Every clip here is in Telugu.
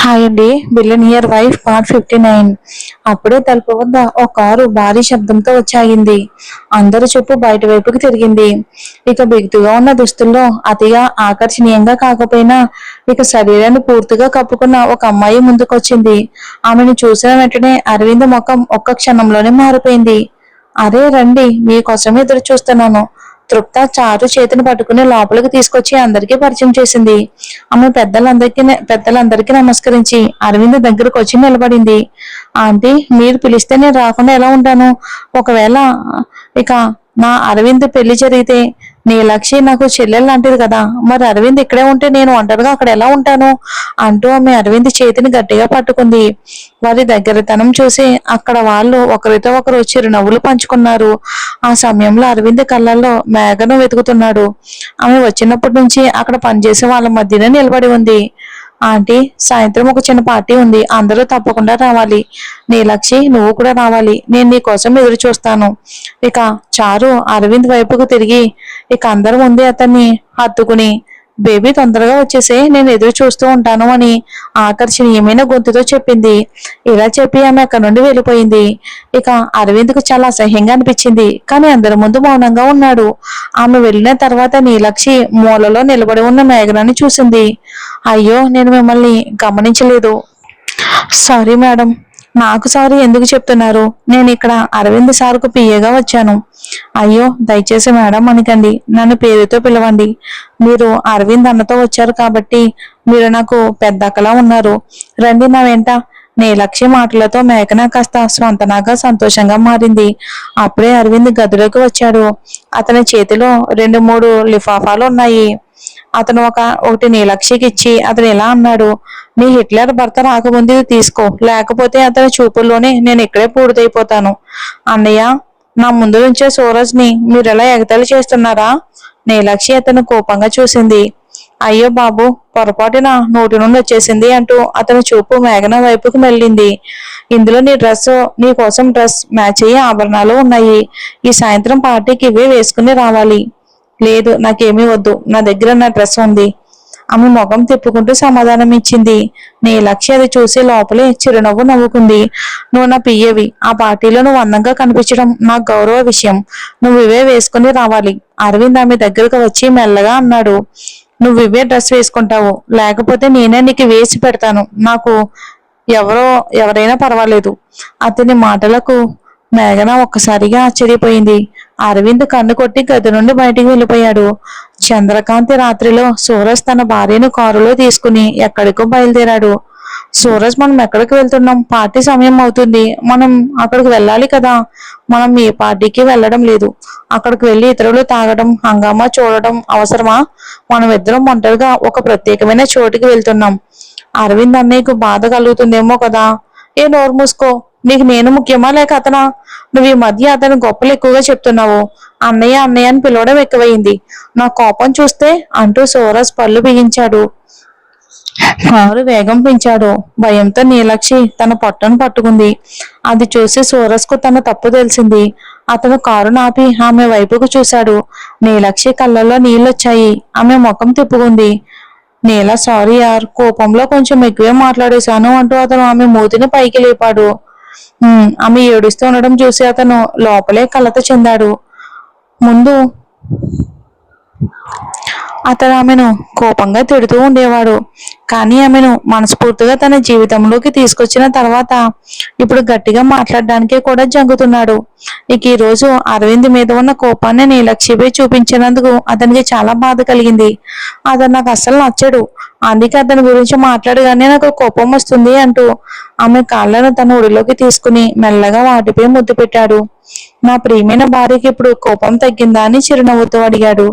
హాయ్ అండి. Billionaire wife part 59. అప్పుడే తలుపు వద్ద ఒక కారు భారీ శబ్దంతో వచ్చాగింది. అందరూ చెప్పు బయట వైపుకి తిరిగింది. ఇక బిగుతుగా ఉన్న దుస్తుల్లో అతిగా ఆకర్షణీయంగా కాకపోయినా ఇక శరీరాన్ని పూర్తిగా కప్పుకున్న ఒక అమ్మాయి ముందుకొచ్చింది. ఆమెను చూసిన వెంటనే అరవింద్ ముఖం ఒక్క క్షణంలోనే మారిపోయింది. అరే రండి, మీకోసం ఎదురు చూస్తున్నాను. తృప్త చారు చేతిని పట్టుకుని లోపలికి తీసుకొచ్చి అందరికీ పరిచయం చేసింది. ఆమె పెద్దలందరికీ నమస్కరించి అరవింద్ దగ్గరకు వచ్చి నిలబడింది. ఆంటీ, మీరు పిలిస్తే నేను రాకుండా ఎలా ఉంటాను? ఒకవేళ ఇక నా అరవింద్ పెళ్లి జరిగితే నీలక్షి నాకు చెల్లెలు లాంటిది కదా, మరి అరవింద్ ఇక్కడే ఉంటే నేను ఒంటరిగా అక్కడ ఎలా ఉంటాను అంటూ ఆమె అరవింద్ చేతిని గట్టిగా పట్టుకుంది. వారి దగ్గరతనం చూసి అక్కడ వాళ్ళు ఒకరితో ఒకరు చిరునవ్వులు పంచుకున్నారు. ఆ సమయంలో అరవింద్ కళ్ళల్లో మేఘను వెతుకుతున్నాడు. ఆమె వచ్చినప్పటి నుంచి అక్కడ పనిచేసే వాళ్ళ మధ్యనే నిలబడి ఉంది. ఆంటీ, సాయంత్రం ఒక చిన్న పార్టీ ఉంది, అందరూ తప్పకుండా రావాలి. నీలక్షి, నువ్వు కూడా రావాలి. నేను నీ కోసం ఎదురు చూస్తాను. ఇక చారు అరవింద్ వైపుకు తిరిగి ఇక అందరి ముందే అతన్ని హత్తుకుని, బేబీ తొందరగా వచ్చేసే, నేను ఎదురు చూస్తూ ఉంటాను అని ఆకర్షణీయమైన గొంతుతో చెప్పింది. ఇలా చెప్పి ఆమె అక్కడి నుండి వెళ్ళిపోయింది. ఇక అరవింద్కు చాలా అసహ్యంగా అనిపించింది, కానీ అందరి ముందు మౌనంగా ఉన్నాడు. ఆమె వెళ్ళిన తర్వాత నీలక్షి మూలలో నిలబడి ఉన్న మేఘనాన్ని చూసింది. అయ్యో, నేను మిమ్మల్ని గమనించలేదు. Sorry madam. నాకు సారీ ఎందుకు చెప్తున్నారు? నేను ఇక్కడ అరవింద్ సార్కు పిఏగా వచ్చాను. అయ్యో, దయచేసి మేడం అనకండి, నన్ను పేరుతో పిలవండి. మీరు అరవింద్ అన్నతో వచ్చారు కాబట్టి మీరు నాకు పెద్ద అక్కలా ఉన్నారు. రండి నా వెంట. నీలక్షి మాటలతో మేఘన కాస్త స్వంతనాగా సంతోషంగా మారింది. అప్పుడే అరవింద్ గదిలోకి వచ్చాడు. అతని చేతిలో 2-3 లిఫాఫాలు ఉన్నాయి. అతను ఒకటి నీలక్షికి ఇచ్చి అతను ఇలా అన్నాడు, నీ హిట్లర్ భర్త రాకముందు ఇది తీసుకో, లేకపోతే అతని చూపుల్లోనే నేను ఇక్కడే పూర్తయిపోతాను. అన్నయ్య, నా ముందు నుంచే సూరజ్ ని మీరెలా ఎగతాళి చేస్తున్నారా? నీలక్షి అతను కోపంగా చూసింది. అయ్యో బాబు, పొరపాటున నోటి నుండి వచ్చేసింది అంటూ అతని చూపు మేఘన వైపుకు మెల్లింది. ఇందులో నీ కోసం డ్రెస్ మ్యాచ్ అయ్యే ఆభరణాలు ఉన్నాయి. ఈ సాయంత్రం పార్టీకి ఇవే వేసుకుని రావాలి. లేదు, నాకేమీ వద్దు, నా దగ్గర నా డ్రెస్ ఉంది. ఆమె ముఖం తిప్పుకుంటూ సమాధానం ఇచ్చింది. నీలక్షి అది చూసి లోపలే చిరునవ్వు నవ్వుకుంది. నువ్వు నా పియ్యవి. ఆ పార్టీలో నువ్వు అందంగా కనిపించడం నా గౌరవ విషయం. నువ్వు ఇవే వేసుకుని రావాలి. అరవింద్ ఆమె దగ్గరకు వచ్చి మెల్లగా అన్నాడు. నువ్వు ఇవే డ్రెస్ వేసుకుంటావు, లేకపోతే నేనే నీకు వేసి పెడతాను. నాకు ఎవరైనా పర్వాలేదు. అతని మాటలకు మేఘన ఒక్కసారిగా ఆశ్చర్యపోయింది. అరవింద్ కన్ను కొట్టి గది నుండి బయటికి వెళ్ళిపోయాడు. చంద్రకాంతి రాత్రిలో సూరజ్ తన భార్యను కారులో తీసుకుని ఎక్కడికో బయలుదేరాడు. సూరజ్, మనం ఎక్కడికి వెళ్తున్నాం? పార్టీ సమయం అవుతుంది, మనం అక్కడికి వెళ్ళాలి కదా. మనం ఏ పార్టీకి వెళ్ళడం లేదు. అక్కడికి వెళ్ళి ఇతరులు తాగడం, హంగామా చూడడం అవసరమా? మనం ఇద్దరం ఒంటరిగా ఒక ప్రత్యేకమైన చోటుకి వెళ్తున్నాం. అరవింద్ అన్నయ్యకు బాధ కలుగుతుందేమో కదా. ఏ నోరు మూసుకో. నీకు నేను ముఖ్యమా లేక అతనా? నువ్వు ఈ మధ్య అతని గొప్పలు ఎక్కువగా చెప్తున్నావు. అన్నయ్య అన్నయ్య అని పిలవడం ఎక్కువైంది. నా కోపం చూస్తే అంటూ సూరజ్ పళ్ళు బిగించాడు. కారు వేగం పెంచాడు. భయంతో నీలక్షి తన పొట్టను పట్టుకుంది. అది చూసి సూరజ్కు తన తప్పు తెలిసింది. అతను కారు ఆపి ఆమె వైపుకు చూశాడు. నీలక్షి కళ్ళల్లో నీళ్ళొచ్చాయి. ఆమె ముఖం తిప్పుకుంది. నీల, సారీ యార్, కోపంలో కొంచెం ఎక్కువే మాట్లాడేశాను అంటూ అతను ఆమె మూతిని పైకి లేపాడు. ఆమె ఏడుస్తూ ఉండడం చూసి అతను లోపలే కలత చెందాడు. ముందు అతను ఆమెను కోపంగా తిడుతూ ఉండేవాడు, కానీ ఆమెను మనస్ఫూర్తిగా తన జీవితంలోకి తీసుకొచ్చిన తర్వాత ఇప్పుడు గట్టిగా మాట్లాడడానికే కూడా జంగుతున్నాడు. ఇక ఈ రోజు అరవింద్ మీద ఉన్న కోపాన్ని నీలక్షిపై చూపించినందుకు అతనికి చాలా బాధ కలిగింది. అతను నాకు అస్సలు నచ్చడు, అందుకే అతని గురించి మాట్లాడగానే నాకు కోపం వస్తుంది అంటూ ఆమె కాళ్ళను తన ఒడిలోకి తీసుకుని మెల్లగా వాటిపై ముద్దు పెట్టాడు. నా ప్రియమైన భార్యకి ఇప్పుడు కోపం తగ్గిందా అని చిరునవ్వుతో అడిగాడు.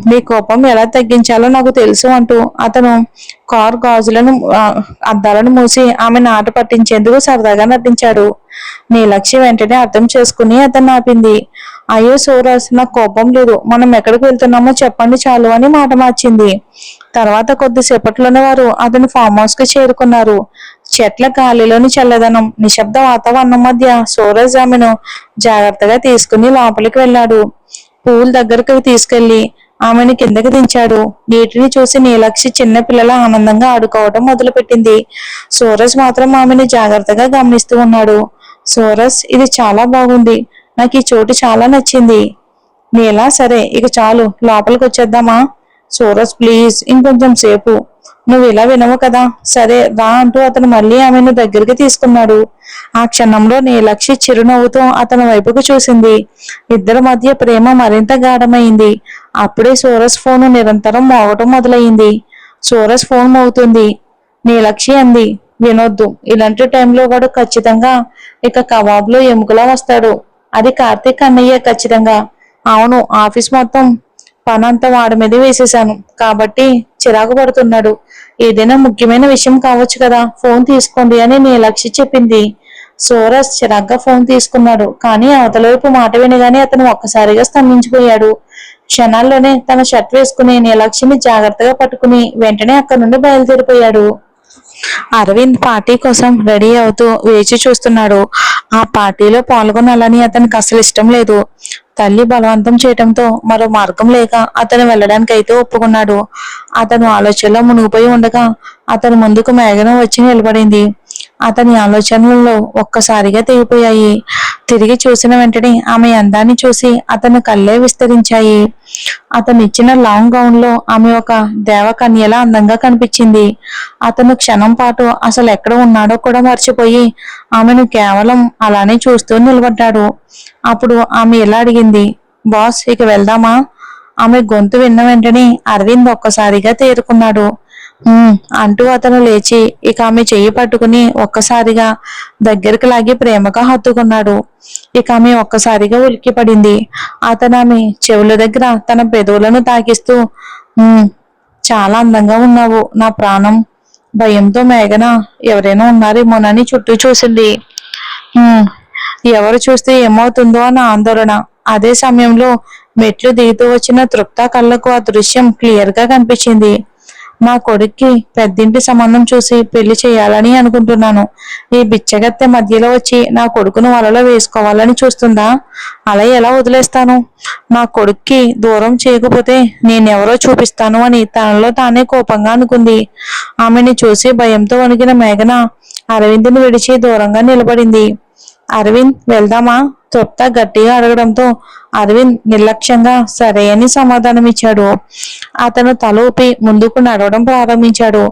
నీ కోపం ఎలా తగ్గించాలో నాకు తెలుసు అంటూ అతను కారు గాజులను అద్దాలను మూసి ఆమెను ఆట పట్టించేందుకు సరదాగా నటించాడు. నీలక్షి వెంటనే అర్థం చేసుకుని అతన్ని ఆపింది. అయ్యో సూరజ్, నాకు కోపం లేదు, మనం ఎక్కడికి వెళ్తున్నామో చెప్పండి చాలు అని మాట మార్చింది. తర్వాత కొద్దిసేపట్లోనే వారు అతని ఫామ్ హౌస్ కి చేరుకున్నారు. చెట్ల గాలిలోని చల్లదనం, నిశ్శబ్ద వాతావరణం మధ్య సూరజ్ ఆమెను జాగ్రత్తగా తీసుకుని లోపలికి వెళ్ళాడు. పూల్ దగ్గరకు తీసుకెళ్లి ఆమెను కిందకి దించాడు. నీటిని చూసి నీలక్షి చిన్న పిల్లల ఆనందంగా ఆడుకోవడం మొదలుపెట్టింది. సూరజ్ మాత్రం ఆమెను జాగ్రత్తగా గమనిస్తూ ఉన్నాడు. సూరజ్, ఇది చాలా బాగుంది, నాకు ఈ చోటు చాలా నచ్చింది. నీలా, సరే ఇక చాలు, లోపలికి వచ్చేద్దామా? సూరజ్, ప్లీజ్ ఇంకొంచెం సేపు. నువ్వు ఇలా వినవు కదా, సరే రా అంటూ అతను మళ్ళీ ఆమెను దగ్గరికి తీసుకున్నాడు. ఆ క్షణంలో నీలక్షి చిరునవ్వుతో అతని వైపుకు చూసింది. ఇద్దరి మధ్య ప్రేమ మరింత గాఢమైంది. అప్పుడే సూరజ్ ఫోను నిరంతరం మోగటం మొదలైంది. సూరజ్ ఫోన్ మోగుతుంది. నీలక్షి అంది, వినొద్దు, ఇలాంటి టైంలో వాడు ఖచ్చితంగా ఇక కబాబ్లో ఎముకలా వస్తాడు. అది కార్తీక్ అన్నయ్య ఖచ్చితంగా. అవును, ఆఫీస్ మొత్తం పనంతా వాడి మీద వేసేశాను కాబట్టి చిరాకు పడుతున్నాడు. ఏదైనా ముఖ్యమైన విషయం కావచ్చు కదా, ఫోన్ తీసుకోండి అని నీలక్షి చెప్పింది. సూరజ్ చిరాగ్గా ఫోన్ తీసుకున్నాడు. కానీ అవతలవైపు మాట వినగానే అతను ఒక్కసారిగా స్తంభించిపోయాడు. క్షణాల్లోనే తన షర్ట్ వేసుకుని నీలక్షిని జాగ్రత్తగా పట్టుకుని వెంటనే అక్కడి నుండి బయలుదేరిపోయాడు. అరవింద్ పార్టీ కోసం రెడీ అవుతూ వేచి చూస్తున్నాడు. ఆ పార్టీలో పాల్గొనాలని అతనికి అసలు ఇష్టం లేదు. తల్లి బలవంతం చేయటంతో మరో మార్గం లేక అతను వెళ్ళడానికి అయితే ఒప్పుకున్నాడు. అతను ఆలోచనలో మునిగిపోయి ఉండగా అతని ముందుకు మేఘన వచ్చి నిలబడింది. అతని ఆలోచనలలో ఒక్కసారిగా తెగిపోయాయి. తిరిగి చూసిన వెంటనే ఆమె అందాన్ని చూసి అతని కళ్ళే విస్తరించాయి. అతను ఇచ్చిన లాంగ్ గౌన్ లో ఆమె ఒక దేవకన్యలా అందంగా కనిపించింది. అతను క్షణం పాటు అసలు ఎక్కడ ఉన్నాడో కూడా మర్చిపోయి ఆమెను కేవలం అలానే చూస్తూ నిలబడ్డాడు. అప్పుడు ఆమె ఇలా అడిగింది, బాస్ ఇక వెళ్దామా? ఆమె గొంతు విన్న వెంటనే అరవింద్ ఒక్కసారిగా తేరుకున్నాడు. అంటూ అతను లేచి ఇక ఆమె చెయ్యి పట్టుకుని ఒక్కసారిగా దగ్గరికి లాగి ప్రేమగా హత్తుకున్నాడు. ఇక ఆమె ఒక్కసారిగా ఉలిక్కి పడింది. అతను ఆమె చెవుల దగ్గర తన పెదవులను తాకిస్తూ, చాలా అందంగా ఉన్నావు నా ప్రాణం. భయంతో మేఘన ఎవరైనా ఉన్నారేమోనని చుట్టూ చూసింది. ఎవరు చూస్తే ఏమవుతుందో అన్న ఆందోళన. అదే సమయంలో మెట్లు దిగుతూ వచ్చిన తృప్త కళ్ళకు ఆ దృశ్యం క్లియర్ గా కనిపించింది. నా కొడుక్కి పెద్దింటి సంబంధం చూసి పెళ్లి చేయాలని అనుకుంటున్నాను. ఈ బిచ్చగత్తె మధ్యలో వచ్చి నా కొడుకును వలలో వేసుకోవాలని చూస్తుందా? అలా ఎలా వదిలేస్తాను? నా కొడుక్కి దూరం చేయకపోతే నేనెవరో చూపిస్తాను అని తనలో తానే కోపంగా అనుకుంది. ఆమెని చూసి భయంతో వణికిన మేఘన అరవింద్ని విడిచి దూరంగా నిలబడింది. అరవింద్ వెళ్దామా? తృప్త గట్టిగా అడగడంతో అరవింద్ నిర్లక్ష్యంగా సరే అని సమాధానమిచ్చాడు. అతను తల ఊపి ముందుకు నడవడం ప్రారంభించాడు.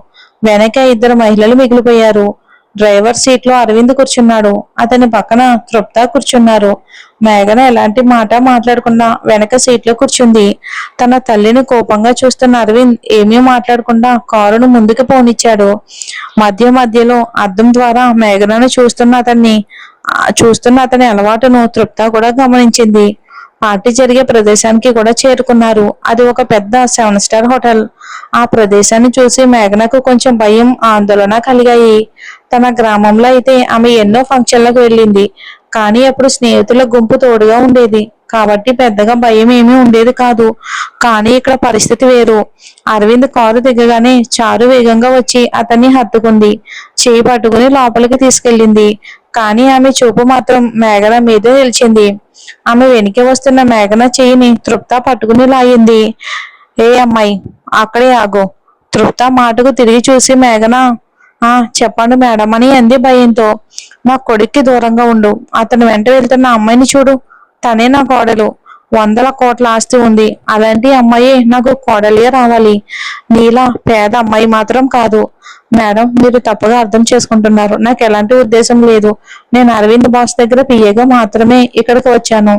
వెనక ఇద్దరు మహిళలు మిగిలిపోయారు. డ్రైవర్ సీట్ లో అరవింద్ కూర్చున్నాడు. అతని పక్కన తృప్త కూర్చున్నారు. మేఘన ఎలాంటి మాట మాట్లాడకుండా వెనక సీట్ లో కూర్చుంది. తన తల్లిని కోపంగా చూస్తున్న అరవింద్ ఏమీ మాట్లాడకుండా కారును ముందుకు పోనిచ్చాడు. మధ్యలో అద్దం ద్వారా మేఘనను చూస్తున్న అతని అలవాటును తృప్త కూడా గమనించింది. పార్టీ జరిగే ప్రదేశానికి కూడా చేరుకున్నారు. అది ఒక పెద్ద 7 స్టార్ హోటల్. ఆ ప్రదేశాన్ని చూసి మేఘనకు కొంచెం భయం, ఆందోళన కలిగాయి. తన గ్రామంలో అయితే ఆమె ఎన్నో ఫంక్షన్లకు వెళ్ళింది. కానీ అప్పుడు స్నేహితుల గుంపు తోడుగా ఉండేది కాబట్టి పెద్దగా భయం ఏమీ ఉండేది కాదు. కానీ ఇక్కడ పరిస్థితి వేరు. అరవింద్ కారు దిగగానే చారు వేగంగా వచ్చి అతన్ని హత్తుకుంది. చేయి పట్టుకుని లోపలికి తీసుకెళ్ళింది. కానీ ఆమె చూపు మాత్రం మేఘన మీదే నిలిచింది. ఆమె వెనక్కి వస్తున్న మేఘన చెయ్యిని తృప్త పట్టుకుని లాగింది. ఏ అమ్మాయి, అక్కడే ఆగు. తృప్త మాటకు తిరిగి చూసి మేఘన, చెప్పండి మేడం అని అంది భయంతో. నా కొడుక్కి దూరంగా ఉండు. అతను వెంట వెళ్తున్న అమ్మాయిని చూడు, తనే నా కోడలు. 100 కోట్ల ఆస్తి ఉంది. అలాంటి అమ్మాయి నాకు కోడలిగా రావాలి. నీలా పేద అమ్మాయి మాత్రం కాదు. మేడం, మీరు తప్పుగా అర్థం చేసుకుంటున్నారు. నాకు ఎలాంటి ఉద్దేశం లేదు. నేను అరవింద్ బాస్ దగ్గర పిఏగా మాత్రమే ఇక్కడికి వచ్చాను.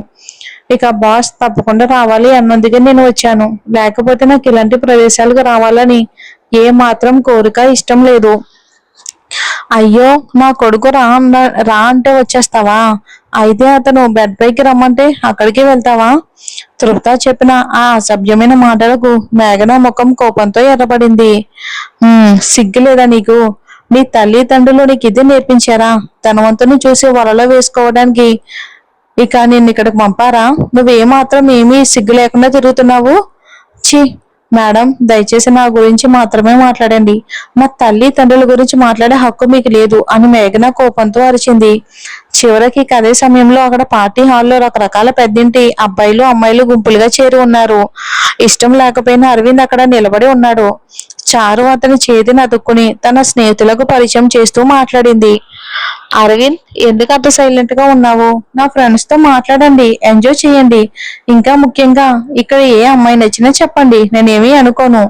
ఇక బాస్ తప్పకుండా రావాలి అన్నందుకే నేను వచ్చాను. లేకపోతే నాకు ఇలాంటి ప్రదేశాలకు రావాలని ఏ మాత్రం కోరిక ఇష్టం లేదు. అయ్యో, నా కొడుకు రా అంటే వచ్చేస్తావా? అయితే అతను బెడ్ పైకి రమ్మంటే అక్కడికి వెళ్తావా? తృప్త చెప్పిన ఆ అసభ్యమైన మాటలకు మేఘన ముఖం కోపంతో ఎర్రపడింది. సిగ్గులేదా నీకు? నీ తల్లిదండ్రులు నీకు ఇది నేర్పించారా? ధనవంతుని చూసి వలలో వేసుకోవడానికి ఇక నిన్ను ఇక్కడికి పంపారా? నువ్వేమాత్రం ఏమీ సిగ్గు లేకుండా తిరుగుతున్నావు. ఛీ మేడం, దయచేసి నా గురించి మాత్రమే మాట్లాడండి. మా తల్లి తండ్రుల గురించి మాట్లాడే హక్కు మీకు లేదు అని మేఘన కోపంతో అరిచింది. చివరికి ఇక అదే సమయంలో అక్కడ పార్టీ హాల్లో రకరకాల పెద్దింటి అబ్బాయిలు అమ్మాయిలు గుంపులుగా చేరి ఉన్నారు. ఇష్టం లేకపోయినా అరవింద్ అక్కడ నిలబడి ఉన్నాడు. చారు అతని చేతిని అతుక్కుని తన స్నేహితులకు పరిచయం చేస్తూ మాట్లాడింది. అరవింద్, ఎందుకు అంత సైలెంట్ గా ఉన్నావు? నా ఫ్రెండ్స్ తో మాట్లాడండి, ఎంజాయ్ చేయండి. ఇంకా ముఖ్యంగా ఇక్కడ ఏ అమ్మాయి నచ్చినా చెప్పండి, నేనేమీ అనుకోను.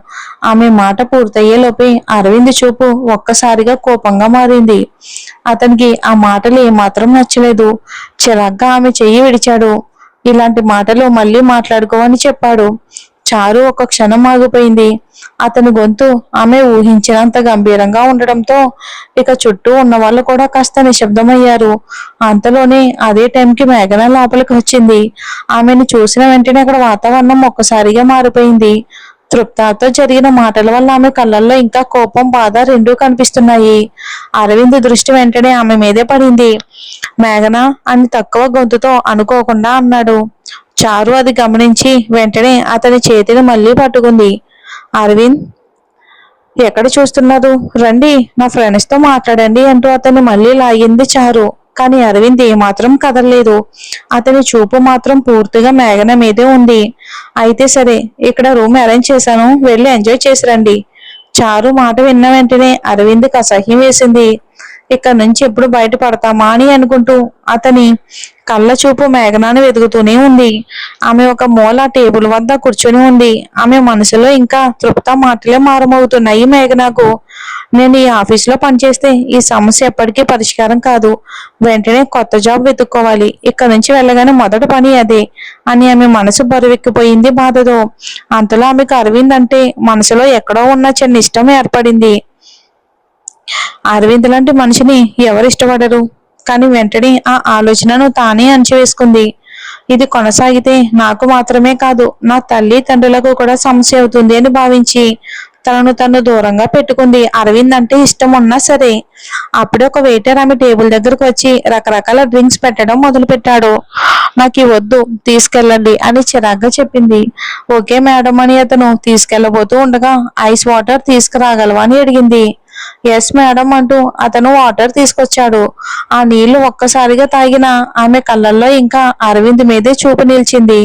ఆమె మాట పూర్తయ్యే లోపే అరవింద్ చూపు ఒక్కసారిగా కోపంగా మారింది. అతనికి ఆ మాటలు ఏమాత్రం నచ్చలేదు. చిరాగ్గా ఆమె చెయ్యి విడిచాడు. ఇలాంటి మాటలు మళ్ళీ మాట్లాడుకోవని చెప్పాడు. చారు ఒక క్షణం ఆగిపోయింది. అతని గొంతు ఆమె ఊహించినంత గంభీరంగా ఉండడంతో ఇక చుట్టూ ఉన్న వాళ్ళు కూడా కాస్త నిశ్శబ్దమయ్యారు. అంతలోనే అదే టైంకి మేఘన లోపలికి వచ్చింది. ఆమెను చూసిన వెంటనే అక్కడ వాతావరణం ఒక్కసారిగా మారిపోయింది. తృప్తతో జరిగిన మాటల వల్ల ఆమె కళ్ళల్లో ఇంకా కోపం, బాధ రెండూ కనిపిస్తున్నాయి. అరవింద్ దృష్టి వెంటనే ఆమె మీదే పడింది. మేఘన అని తక్కువ గొంతుతో అనుకోకుండా అన్నాడు. చారు అది గమనించి వెంటనే అతని చేతిని మళ్ళీ పట్టుకుంది. అరవింద్, ఎక్కడ చూస్తున్నారు? రండి, నా ఫ్రెండ్స్ తో మాట్లాడండి అంటూ అతన్ని మళ్ళీ లాగింది చారు. కానీ అరవింద్ ఏమాత్రం కదలలేదు. అతని చూపు మాత్రం పూర్తిగా మేఘన మీదే ఉంది. అయితే సరే, ఇక్కడ రూమ్ అరేంజ్ చేశాను, వెళ్ళి ఎంజాయ్ చేసి రండి. చారు మాట విన్న వెంటనే అరవింద్కి అసహ్యం వేసింది. ఇక్కడ నుంచి ఎప్పుడు బయట పడతామా అని అనుకుంటూ అతని కళ్ళ చూపు మేఘనాన్ని వెతుకుతూనే ఉంది. ఆమె ఒక మూల టేబుల్ వద్ద కూర్చొని ఉంది. ఆమె మనసులో ఇంకా తృప్త మాటలే మారమవుతున్నాయి మేఘనాకు. నేను ఈ ఆఫీసులో పనిచేస్తే ఈ సమస్య ఎప్పటికీ పరిష్కారం కాదు. వెంటనే కొత్త జాబ్ వెతుక్కోవాలి. ఇక్కడ నుంచి వెళ్ళగానే మొదటి పని అదే అని ఆమె మనసు బరువెక్కిపోయింది బాధతో. అంతలో ఆమెకు అరవింద్ అంటే మనసులో ఎక్కడో ఉన్న చిన్న ఇష్టం ఏర్పడింది. అరవింద్ లాంటి మనిషిని ఎవరు ఇష్టపడరు? కానీ వెంటనే ఆ ఆలోచనను తానే అణచివేసుకుంది. ఇది కొనసాగితే నాకు మాత్రమే కాదు, నా తల్లి తండ్రులకు కూడా సమస్య అవుతుంది అని భావించి తనను తను దూరంగా పెట్టుకుంది. అరవింద్ అంటే ఇష్టం ఉన్నా సరే. అప్పుడే ఒక వెయిటర్ ఆమె టేబుల్ దగ్గరకు వచ్చి రకరకాల డ్రింక్స్ పెట్టడం మొదలు పెట్టాడు. నాకు వద్దు, తీసుకెళ్ళండి అని చిరాగ్గా చెప్పింది. ఓకే మేడం అని అతను తీసుకెళ్లబోతూ ఉండగా ఐస్ వాటర్ తీసుకురాగలవా అని అడిగింది. ఎస్ మేడం అంటూ అతను వాటర్ తీసుకొచ్చాడు. ఆ నీళ్లు ఒక్కసారిగా తాగిన ఆమె కళ్ళల్లో ఇంకా అరవింద్ మీదే చూపు నిలిచింది.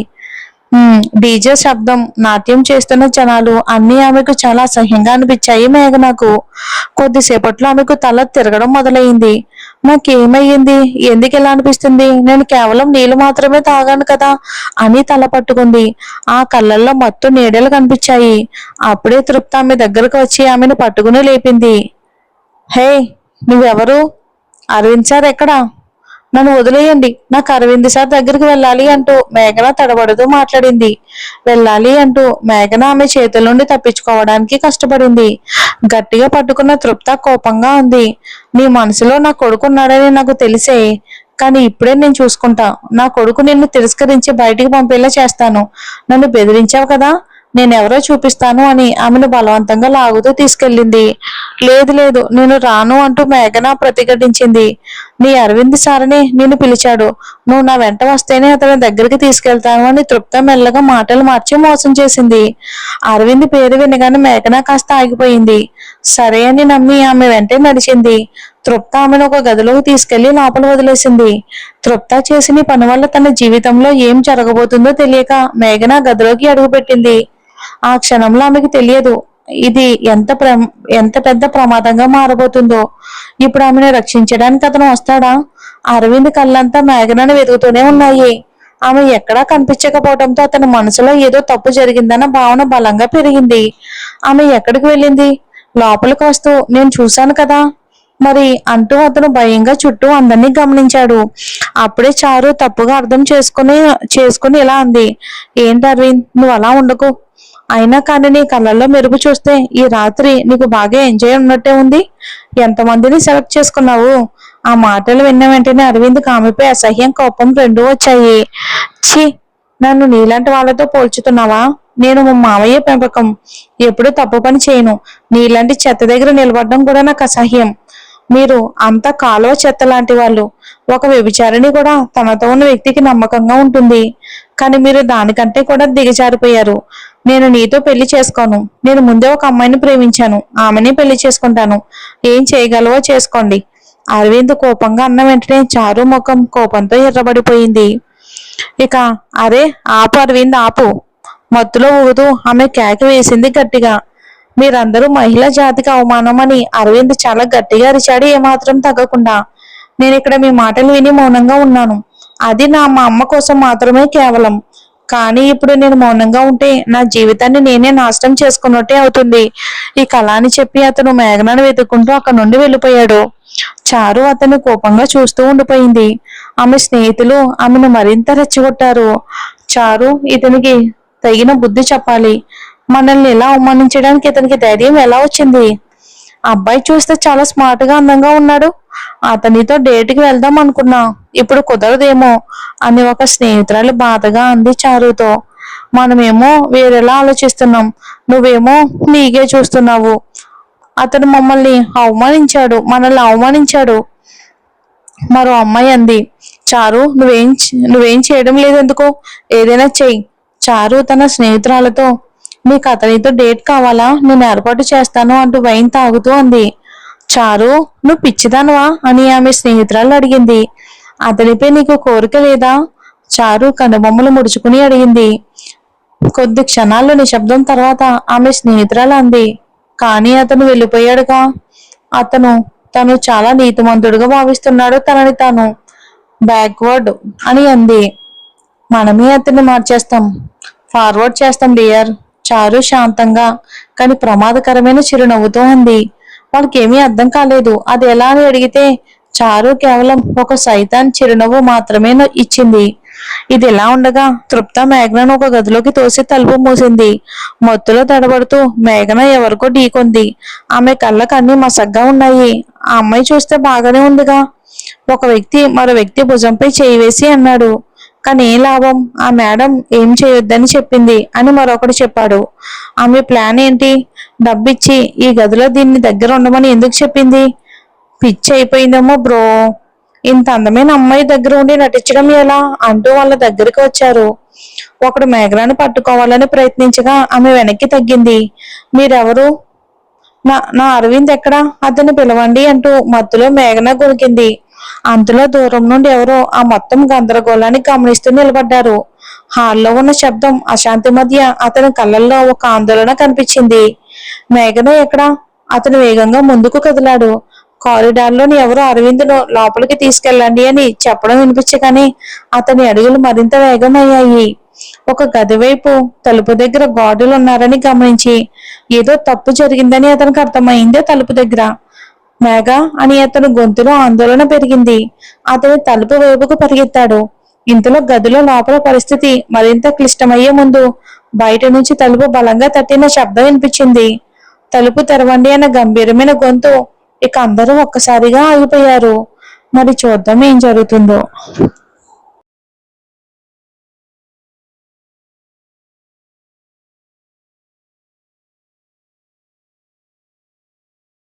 డీజే శబ్దం, నాట్యం చేస్తున్న జనాలు అన్నీ ఆమెకు చాలా అసహ్యంగా అనిపించాయి మేఘనకు. కొద్దిసేపట్లో ఆమెకు తల తిరగడం మొదలైంది. నాకేమయ్యింది? ఎందుకు ఇలా అనిపిస్తుంది? నేను కేవలం నీళ్లు మాత్రమే తాగాను కదా అని తల పట్టుకుంది. ఆ కళ్ళల్లో మత్తు నీడలు కనిపించాయి. అప్పుడే తృప్త ఆమె దగ్గరకు వచ్చి ఆమెను పట్టుకుని లేపింది. హే, నువ్వెవరు? అరవింద్ సార్ ఎక్కడా? నన్ను వదిలేయండి, నాకు అరవింద్ సార్ దగ్గరికి వెళ్ళాలి అంటూ మేఘన తడబడుతూ మాట్లాడింది. వెళ్ళాలి అంటూ మేఘన ఆమె చేతుల నుండి తప్పించుకోవడానికి కష్టపడింది. గట్టిగా పట్టుకున్న తృప్త కోపంగా ఉంది. నీ మనసులో నా కొడుకున్నాడని నాకు తెలిసే, కానీ ఇప్పుడే నేను చూసుకుంటా. నా కొడుకు నిన్ను తిరస్కరించి బయటికి పంపేలా చేస్తాను. నన్ను బెదిరించావు కదా, నేనెవరో చూపిస్తాను అని ఆమెను బలవంతంగా లాగుతూ తీసుకెళ్ళింది. లేదు లేదు, నేను రాను అంటూ మేఘన ప్రతిఘటించింది. నీ అరవింద్ సారని నేను పిలిచాడు. నువ్వు నా వెంట వస్తేనే అతని దగ్గరికి తీసుకెళ్తాను అని తృప్త మెల్లగా మాటలు మార్చి మోసం చేసింది. అరవింద్ పేరు వినగానే మేఘన కాస్త ఆగిపోయింది. సరే అని నమ్మి ఆమె వెంటే నడిచింది. తృప్త ఆమెను ఒక గదిలోకి తీసుకెళ్లి లోపల వదిలేసింది. తృప్త చేసిన పని వల్ల తన జీవితంలో ఏం జరగబోతుందో తెలియక మేఘన గదిలోకి అడుగుపెట్టింది. ఆ క్షణంలో ఆమెకు తెలియదు ఇది ఎంత పెద్ద ప్రమాదంగా మారబోతుందో. ఇప్పుడు ఆమెను రక్షించడానికి అతను వస్తాడా? అరవింద్ కళ్ళంతా మేఘనను వెతుకుతూనే ఉన్నాయి. ఆమె ఎక్కడా కనిపించకపోవడంతో అతని మనసులో ఏదో తప్పు జరిగిందన్న భావన బలంగా పెరిగింది. ఆమె ఎక్కడికి వెళ్ళింది? లోపలికి వస్తూ నేను చూశాను కదా మరి అంటూ అతను భయంగా చుట్టూ అందరినీ గమనించాడు. అప్పుడే చారు తప్పుగా అర్థం చేసుకుని ఇలా అంది. ఏంటి అరవింద్, నువ్వు అలా ఉండకు. అయినా కానీ నీ కళ్ళల్లో మెరుపు చూస్తే ఈ రాత్రి నీకు బాగా ఎంజాయ్ ఉన్నట్టే ఉంది. ఎంతమందిని సెలెక్ట్ చేసుకున్నావు? ఆ మాటలు విన్న వెంటనే అరవింద్ ఆమెపై అసహ్యం, కోపం రెండూ వచ్చాయి. ఛీ, నన్ను నీలాంటి వాళ్ళతో పోల్చుతున్నావా? నేను మా మావయ్య పెంపకం, ఎప్పుడు తప్పు పని చేయను. నీలాంటి చెత్త దగ్గర నిలబడడం కూడా నాకు అసహ్యం. మీరు అంత కాలువ చెత్త లాంటి వాళ్ళు. ఒక వ్యభిచారిణి కూడా తనతో ఉన్న వ్యక్తికి నమ్మకంగా ఉంటుంది, కానీ మీరు దానికంటే కూడా దిగజారిపోయారు. నేను నీతో పెళ్లి చేసుకోను. నేను ముందే ఒక అమ్మాయిని ప్రేమించాను, ఆమెని పెళ్లి చేసుకుంటాను. ఏం చేయగలవో చేసుకోండి. అరవింద్ కోపంగా అన్న వెంటనే చారు ముఖం కోపంతో ఎర్రబడిపోయింది. ఇక అరే ఆపు అరవింద్ ఆపు! మత్తులో ఊగుతూ ఆమె కేక వేసింది గట్టిగా. మీరందరూ మహిళా జాతికి అవమానం అని అరవింద్ చాలా గట్టిగా అరిచాడు, ఏమాత్రం తగ్గకుండా. నేను ఇక్కడ మీ మాటలు విని మౌనంగా ఉన్నాను. అది మా అమ్మ కోసం మాత్రమే కేవలం. కానీ ఇప్పుడు నేను మౌనంగా ఉంటే నా జీవితాన్ని నేనే నాశనం చేసుకున్నట్టే అవుతుంది. ఈ కళ అని చెప్పి అతను మేఘనాన్ని వెతుక్కుంటూ అక్కడి నుండి వెళ్ళిపోయాడు. చారు అతన్ని కోపంగా చూస్తూ ఉండిపోయింది. ఆమె స్నేహితులు ఆమెను మరింత రెచ్చగొట్టారు. చారు ఇతనికి తగిన బుద్ధి చెప్పాలి. మనల్ని ఎలా అవమానించడానికి ఇతనికి ధైర్యం ఎలా వచ్చింది? అబ్బాయి చూస్తే చాలా స్మార్ట్ గా అందంగా ఉన్నాడు. అతనితో డేట్కి వెళ్దాం అనుకున్నా, ఇప్పుడు కుదరదేమో అని ఒక స్నేహితురాలు బాధగా అంది చారుతో. మనమేమో వేరేలా ఆలోచిస్తున్నాం, నువ్వేమో నీకే చూస్తున్నావు. అతను మనల్ని అవమానించాడు మరో అమ్మాయి అంది. చారు నువ్వేం చేయడం లేదు ఎందుకో, ఏదైనా చెయ్యి. చారు తన స్నేహితురాలతో నీకు అతనితో డేట్ కావాలా, నేను ఏర్పాటు చేస్తాను అంటూ వైన్ తాగుతూ అంది. చారు నువ్వు పిచ్చిదానవా అని ఆమె స్నేహితురాలు అడిగింది. అతనిపై నీకు కోరిక లేదా? చారు కనుబొమ్మలు ముడుచుకుని అడిగింది. కొద్ది క్షణాల్లో నిశ్శబ్దం తర్వాత ఆమె స్నేహితురాలు అంది. కానీ అతను వెళ్ళిపోయాడుగా. తను చాలా నీతిమంతుడుగా భావిస్తున్నాడు తనని తాను. బ్యాక్వర్డ్ అని అంది. మనమే అతన్ని మార్చేస్తాం, ఫార్వర్డ్ చేస్తాం డియర్. చారు శాంతంగా కానీ ప్రమాదకరమైన చిరునవ్వుతో అంది. వాళ్ళకేమీ అర్థం కాలేదు. అది ఎలా అని అడిగితే చారు కేవలం ఒక సైతాన్ చిరునవ్వు మాత్రమే ఇచ్చింది. ఇది ఎలా ఉండగా తృప్త మేఘనను ఒక గదిలోకి తోసి తలుపు మూసింది. మత్తులో తడబడుతూ మేఘన ఎవరికో ఢీకొంది. ఆమె కళ్ళకు అన్ని మసగ్గా ఉన్నాయి. ఆ అమ్మాయి చూస్తే బాగానే ఉందిగా. ఒక వ్యక్తి మరో వ్యక్తి భుజంపై చేయి వేసి అన్నాడు. కానీ ఏం లాభం, ఆ మేడం ఏం చేయొద్దని చెప్పింది అని మరొకడు చెప్పాడు. ఆమె ప్లాన్ ఏంటి? డబ్బిచ్చి ఈ గదిలో దీన్ని దగ్గర ఉండమని ఎందుకు చెప్పింది? పిచ్చి అయిపోయిందేమో బ్రో. ఇంత అందమైన అమ్మాయి దగ్గర ఉండి నటించడం ఎలా అంటూ వాళ్ళ దగ్గరికి వచ్చారు. ఒకడు మేఘనాన్ని పట్టుకోవాలని ప్రయత్నించగా ఆమె వెనక్కి తగ్గింది. మీరెవరు? నా అరవింద్ ఎక్కడా, అతన్ని పిలవండి అంటూ మత్తులో మేఘన గొనికింది. అంతలో దూరం నుండి ఎవరో ఆ మొత్తం గందరగోళాన్ని గమనిస్తూ నిలబడ్డారు. హాల్లో ఉన్న శబ్దం అశాంతి మధ్య అతని కళ్ళల్లో ఒక ఆందోళన కనిపించింది. మేఘన ఎక్కడా? అతను వేగంగా ముందుకు కదిలాడు. కారిడార్లోని ఎవరో అరవింద్ను లోపలికి తీసుకెళ్ళండి అని చెప్పడం వినిపించగానే అతని అడుగులు మరింత వేగమయ్యాయి. ఒక గది వైపు తలుపు దగ్గర గార్డులు ఉన్నారని గమనించి ఏదో తప్పు జరిగిందని అతనికి అర్థమైంది. తలుపు దగ్గర మేఘ అని అతను గొంతులో ఆందోళన పెరిగింది. అతను తలుపు వైపుకు పరిగెత్తాడు. ఇంతలో గదిలో లోపల పరిస్థితి మరింత క్లిష్టమయ్యే ముందు బయట నుంచి తలుపు బలంగా తట్టిన శబ్దం వినిపించింది. తలుపు తెరవండి అన్న గంభీరమైన గొంతు. ఇక అందరూ ఒక్కసారిగా ఆగిపోయారు. మరి చూద్దాం ఏం జరుగుతుందో.